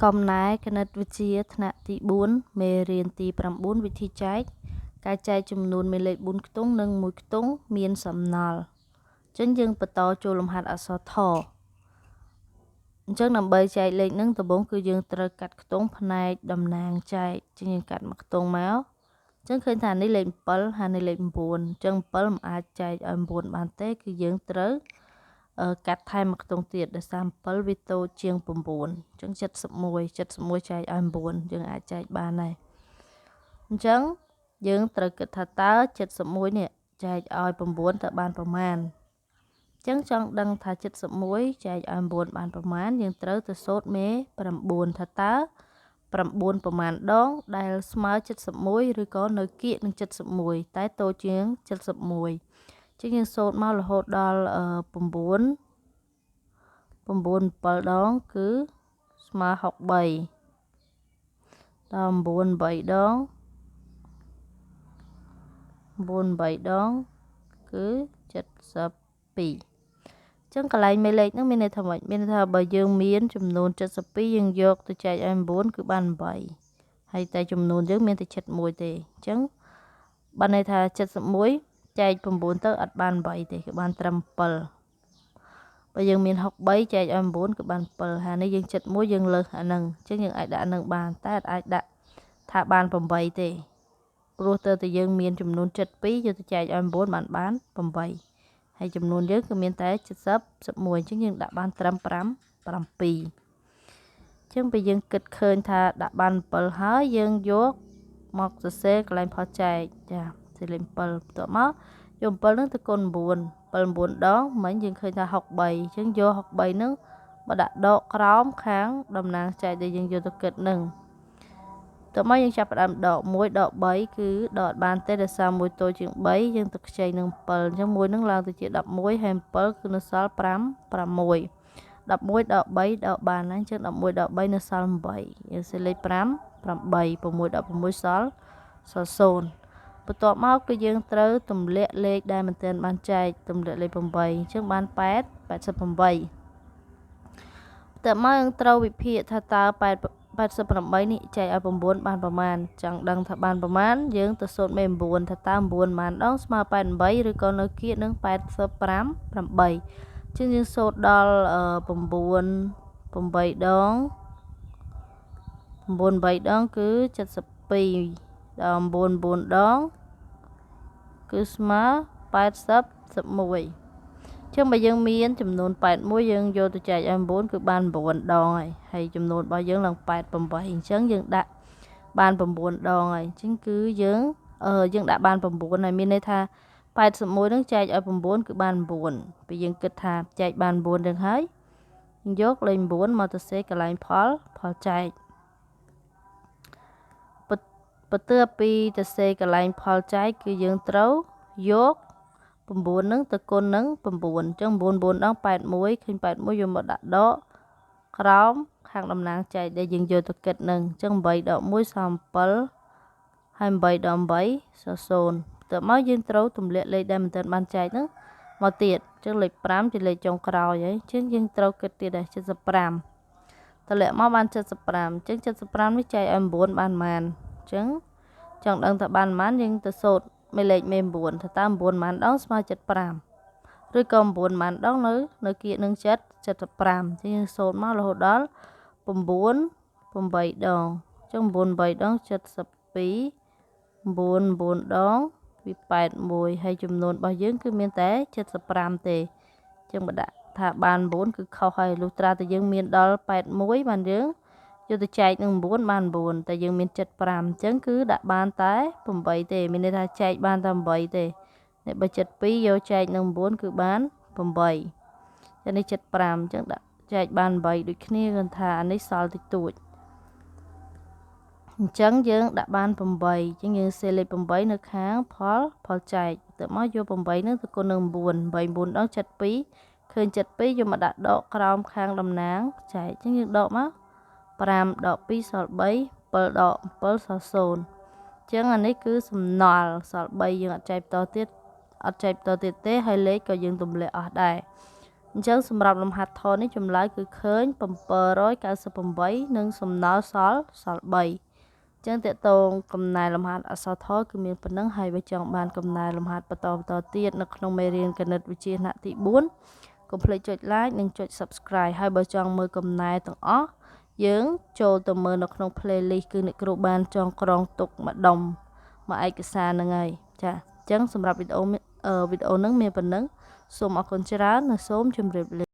កំណែគណិតវិទ្យាថ្នាក់ទី4មេរៀនទី9វិធីចែកការចែកចំនួនមេលេខ4ខ្ទង់និង1ខ្ទង់មានសំណល់អញ្ចឹងយើងបន្តចូលលំហាត់អក្សរថអញ្ចឹងដើម្បីចែកលេខហ្នឹងដំបូងគឺយើងត្រូវកាត់ខ្ទង់ផ្នែកតំណាងចែកអញ្ចឹងយើងកាត់មួយខ្ទង់មកអញ្ចឹងឃើញថានេះលេខ7ហើយនេះលេខ9អញ្ចឹង7មិនអាចចែកឲ្យ9បានទេគឺយើងត្រូវកាត់ថែមមួយខ្ទង់ទៀតដោយសារ7វាតូចជាង9អញ្ចឹង71ចែកឲ្យ9យើងអាចចែកបានដែរអញ្ចឹងយើងត្រូវគិតថាតើ71នេះចែកឲ្យ9តើបានប្រមាណអញ្ចឹងចង់ដឹងថា71ចែកឲ្យ9បានប្រមាណយើងត្រូវទៅសូត្រមេ9ថាតើ9ប្រមាណដងដែលស្មើ71ឬក៏នៅកៀកនឹង71តែតូចជាង71ចឹងយើងសូត្រមករហូតដល់9 7ដងគឺស្មើ63ដល់9 8ដង9 8ដងគឺ72ចឹងកន្លែងមេលេខហ្នឹងមានន័យថាម៉េចមានន័យថាបើយើងមានចំនួន72យើងយកទៅចែកឲ្យ9គឺបាន8ហើយតែចំនួនយើងមានតែ71ទេអញ្ចឹងបានន័យថា71ចែក9ទៅអត់បាន8ទេគឺបានត្រឹម7បើយើងមាន63ចែកឲ្យ9គឺបាន7ហើយនេះយើង71យើងលើសអាហ្នឹងអញ្ចឹងយើងអាចដាក់អាហ្នឹងបានតែអត់អាចដាក់ថាបាន8ទេព្រោះទៅយើងមានចំនួន72យកទៅចែកឲ្យ9បាន8ហើយចំនួនយើងគឺមានតែ71អញ្ចឹងយើងដាក់បានត្រឹម5 7អញ្ចឹងពេលយើងគិតឃើញថាដាក់បាន7ហើយយើងយកមកសរសេរកន្លែងផុសចែកចាសលេខ7បន្ទាប់មកយក7ហ្នឹងទៅគុណ9 7 9ដងមិញយើងឃើញថា63អញ្ចឹងយក63ហ្នឹងមកដាក់ដកក្រោមខាងតំណាងចែកដែលយើងយកទៅគិតហ្នឹងតោះមកយើងចាប់ផ្ដើមដក1ដក3គឺដកអត់បានទេដោយសារ1តូចជាង3យើងទៅខ្ចីនឹង7អញ្ចឹង1ហ្នឹងឡើងទៅជា11ហើយ7គឺនៅសល់5 6 11ដក3ដកបានហើយអញ្ចឹង11ដក3នៅសល់8យើងសេលេខ5 8 6ដក6សល់0បន្ទាប់មកគឺយើងត្រូវទម្លាក់លេខដែលមិនទាន់បានចែកទម្លាក់លេខ8អញ្ចឹងបាន8 88តែមកយើងត្រូវវិភាគថាតើ88នេះចែកឲ្យ9បានប្រមាណចង់ដឹងថាបានប្រមាណយើងទៅសូត្រមេ9ថាតើ9ប៉ុន្មានដងស្មើ88ឬក៏នៅកៀកនឹង85 8ជាងយើងសូត្រដល់9 8ដង9 3ដងគឺ72ដល់9 4ដងគឺស្មើ81ចឹងបើយើងមានចំនួន81យើងយកទៅចែកឲ្យ9គឺបាន9ដងហើយចំនួនរបស់យើងឡើង88អញ្ចឹងយើងដាក់បាន9ដងហើយអញ្ចឹងគឺយើងដាក់បាន9ហើយមានន័យថា81នឹងចែកឲ្យ9គឺបាន9ពេលយើងគិតថាចែកបាន9នឹងហើយយកលេខ9មកទៅសេកន្លែងផលចែកបន្ទាប់ពីទៅសេកន្លែងផលចែកគឺយើងត្រូវយក9ហ្នឹងទៅគុណនឹង9អញ្ចឹង9 4ដង81ឃើញ81យកមកដាក់ដកក្រោមខាងតំណាងចែកដែលយើងយកទៅគិតនឹងអញ្ចឹង8ដក1សល់7ហើយ8ដក8សល់0ទៅមកយើងត្រូវទម្លាក់លេខដែលមិនទាន់បានចែកហ្នឹងមកទៀតអញ្ចឹងលេខ5ជាលេខចុងក្រោយហើយអញ្ចឹងយើងត្រូវគិតទៀតដែរ75ទម្លាក់មកបាន75អញ្ចឹង75នេះចែកឲ្យ9បានប៉ុន្មានអញ្ចឹងចង់ដឹងថាបានប៉ុន្មានយើងទៅសូត្រមេលេខមេ9ថាតើ9ប៉ុន្មានដងស្មើ75ឬក៏9ប៉ុន្មានដងនៅកៀកនឹង75អញ្ចឹងយើងសូត្រមករហូតដល់9 8ដងអញ្ចឹង9 8ដង72 9 4ដងវា81ហើយចំនួនរបស់យើងគឺមានតែ75ទេអញ្ចឹងបើដាក់ថាបាន9គឺខុសហើយលុះត្រាតែយើងមានដល់81បានយើងយកទៅចែកនឹង9បាន9តែយើងមាន75អញ្ចឹងគឺដាក់បានតែ8ទេមានន័យថាចែកបានតែ8ទេតែបើ72យកចែកនឹង9គឺបាន8តែនេះ75អញ្ចឹងដាក់ចែកបាន8ដូចគ្នាគឺថាអានេះសល់តិចតួចអញ្ចឹងយើងដាក់បាន8អញ្ចឹងយើងសេលេខ8នៅខាងផលចែកទៅមកយក8នឹងទៅគុណនឹង9 8 4ដង72ឃើញ72យកមកដាក់ដកក្រោមខាងតំណាងចែកអញ្ចឹងយើងដកមក5ដក2សល់3 7ដក7សល់0អញ្ចឹងអានេះគឺសំណល់សល់3យើងអត់ចែកបន្តទៀតទេហើយលេខក៏យើងទម្លាក់អស់ដែរ អញ្ចឹងសម្រាប់លំហាត់ថតនេះចម្លើយគឺឃើញ798និងសំណល់សល់3អញ្ចឹងតកតងកំណែលំហាត់អក្សរថតគឺមានប៉ុណ្ណឹងហើយបើចង់បានកំណែលំហាត់បន្តទៀតនៅក្នុងមេរៀនគណិតវិទ្យាថ្នាក់ទី4កុំភ្លេចចុច like និងចុច subscribe ហើយបើចង់មើលកំណែទាំងអស់យើងចូលទៅមើលនៅក្នុង playlist គឺអ្នកគ្រូបានចងក្រងទុកម្ដុំមកឯកសារហ្នឹងហើយចាអញ្ចឹងសម្រាប់វីដេអូហ្នឹងមានប៉ុណ្ណឹងសូមអរគុណច្រើននិងសូមជម្រាបលា